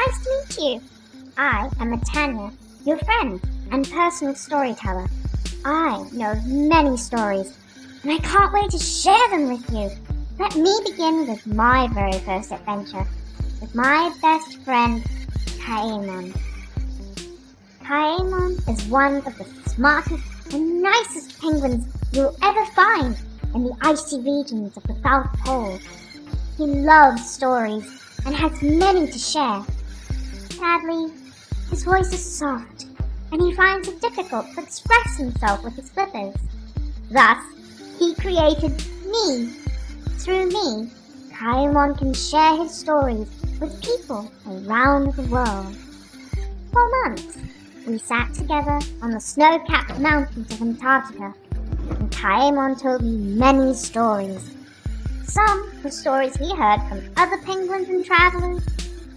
Nice to meet you. I am Tanya, your friend and personal storyteller. I know many stories, and I can't wait to share them with you. Let me begin with my very first adventure, with my best friend, Kaemon. Kaemon is one of the smartest and nicest penguins you'll ever find in the icy regions of the South Pole. He loves stories and has many to share. Sadly, his voice is soft, and he finds it difficult to express himself with his flippers. Thus, he created me. Through me, Kaemon can share his stories with people around the world. For months, we sat together on the snow-capped mountains of Antarctica, and Kaemon told me many stories. Some were stories he heard from other penguins and travelers,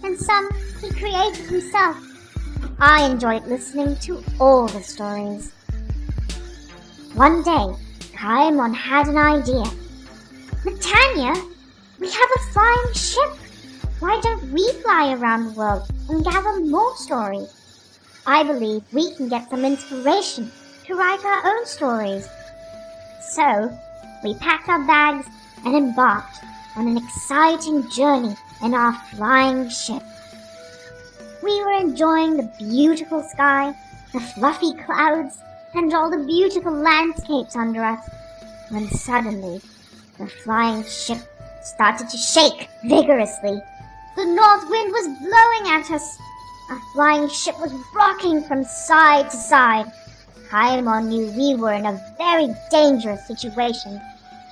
and some he created himself. I enjoyed listening to all the stories. One day, Kaemon had an idea. Tanya, we have a flying ship. Why don't we fly around the world and gather more stories? I believe we can get some inspiration to write our own stories. So, we packed our bags and embarked on an exciting journey in our flying ship. We were enjoying the beautiful sky, the fluffy clouds, and all the beautiful landscapes under us, when suddenly the flying ship started to shake vigorously. The north wind was blowing at us. Our flying ship was rocking from side to side. Kaemon knew we were in a very dangerous situation.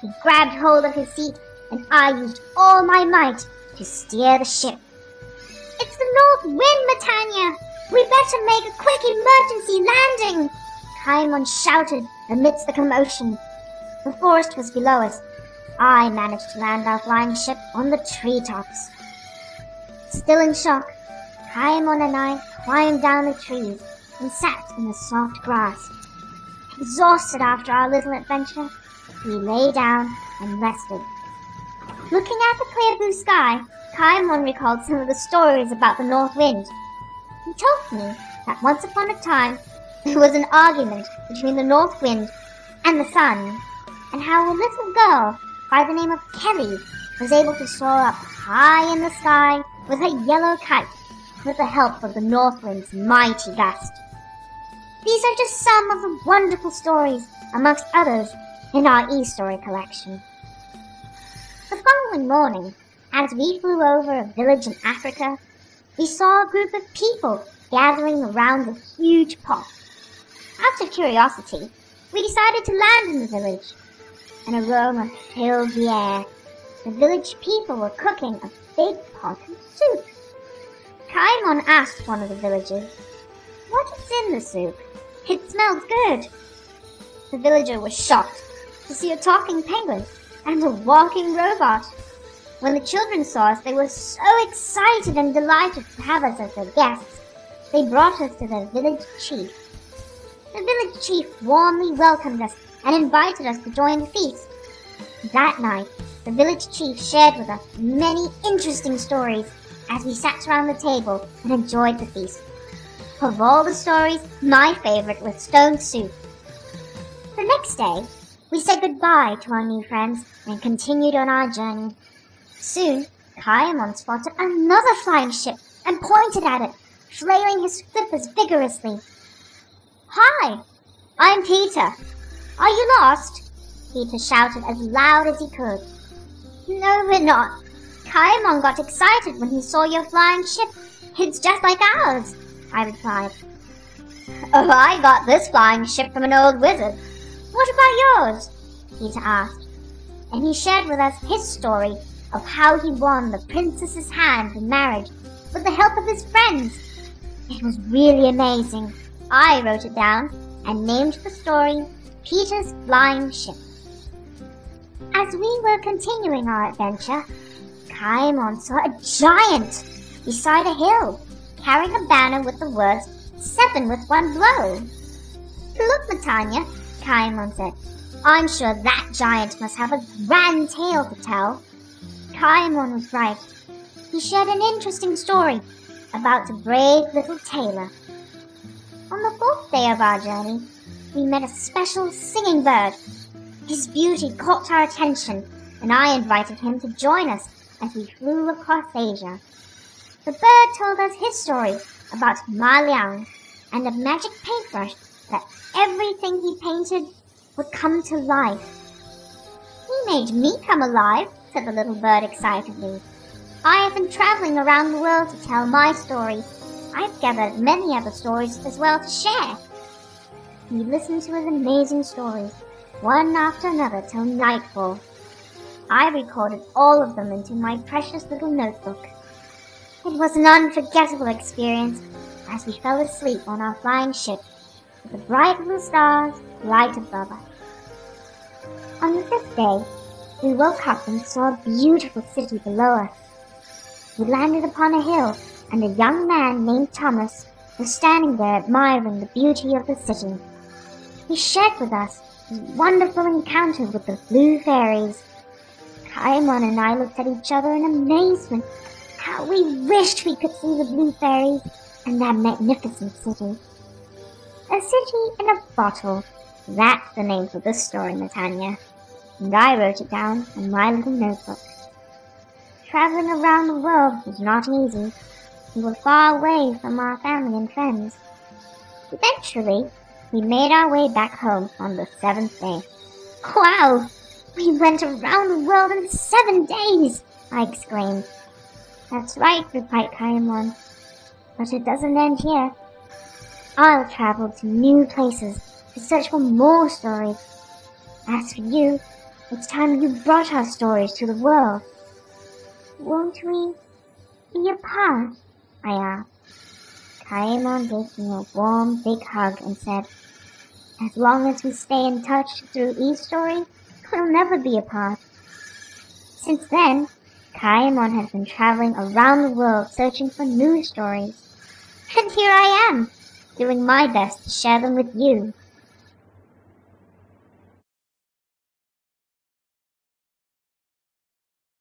He grabbed hold of his seat, and I used all my might to steer the ship. It's the north wind, Tanya! We better make a quick emergency landing! Kaemon shouted amidst the commotion. The forest was below us. I managed to land our flying ship on the treetops. Still in shock, Kaemon and I climbed down the trees and sat in the soft grass. Exhausted after our little adventure, we lay down and rested. Looking at the clear blue sky, Kaemon recalled some of the stories about the north wind. He told me that once upon a time there was an argument between the north wind and the sun, and how a little girl by the name of Kelly was able to soar up high in the sky with her yellow kite with the help of the north wind's mighty gust. These are just some of the wonderful stories, amongst others, in our e-story collection. The following morning, as we flew over a village in Africa, we saw a group of people gathering around a huge pot. Out of curiosity, we decided to land in the village. An aroma filled the air. The village people were cooking a big pot of soup. Kaemon asked one of the villagers, "What is in the soup? It smells good." The villager was shocked to see a talking penguin and a walking robot. When the children saw us, they were so excited and delighted to have us as their guests. They brought us to the village chief. The village chief warmly welcomed us and invited us to join the feast. That night, the village chief shared with us many interesting stories as we sat around the table and enjoyed the feast. Of all the stories, my favorite was stone soup. The next day, we said goodbye to our new friends and continued on our journey. Soon, Kaemon spotted another flying ship and pointed at it, flailing his flippers vigorously. "Hi, I'm Peter. Are you lost?" Peter shouted as loud as he could. "No, we're not. Kaemon got excited when he saw your flying ship. It's just like ours," I replied. "Oh, I got this flying ship from an old wizard. What about yours?" Peter asked. And he shared with us his story of how he won the princess's hand in marriage with the help of his friends. It was really amazing. I wrote it down and named the story Peter's Flying Ship. As we were continuing our adventure, Kaemon saw a giant beside a hill, carrying a banner with the words, "7 with 1 blow." "Look, Tanya," Kaemon said. "I'm sure that giant must have a grand tale to tell." Kaemon was right. He shared an interesting story, about a brave little tailor. On the 4th day of our journey, we met a special singing bird. His beauty caught our attention, and I invited him to join us as we flew across Asia. The bird told us his story about Ma Liang and a magic paintbrush that everything he painted would come to life. "He made me come alive," said the little bird excitedly. "I have been traveling around the world to tell my story. I've gathered many other stories as well to share." We listened to his amazing stories, one after another till nightfall. I recorded all of them into my precious little notebook. It was an unforgettable experience as we fell asleep on our flying ship with the bright blue stars right above us. On the 5th day, we woke up and saw a beautiful city below us. We landed upon a hill, and a young man named Thomas was standing there admiring the beauty of the city. He shared with us his wonderful encounter with the blue fairies. Kaimon and I looked at each other in amazement. How we wished we could see the blue fairies and that magnificent city. A city in a bottle. That's the name for this story, Natanya. And I wrote it down in my little notebook. Traveling around the world was not easy. We were far away from our family and friends. Eventually, we made our way back home on the 7th day. "Wow! We went around the world in 7 days!" I exclaimed. "That's right," replied Kaimon. "But it doesn't end here. I'll travel to new places to search for more stories. As for you, it's time you brought our stories to the world." "Won't we be apart?" I asked. Kaimon gave me a warm, big hug and said, "As long as we stay in touch through each story, we'll never be apart." Since then, Kaimon has been traveling around the world searching for new stories. And here I am, doing my best to share them with you.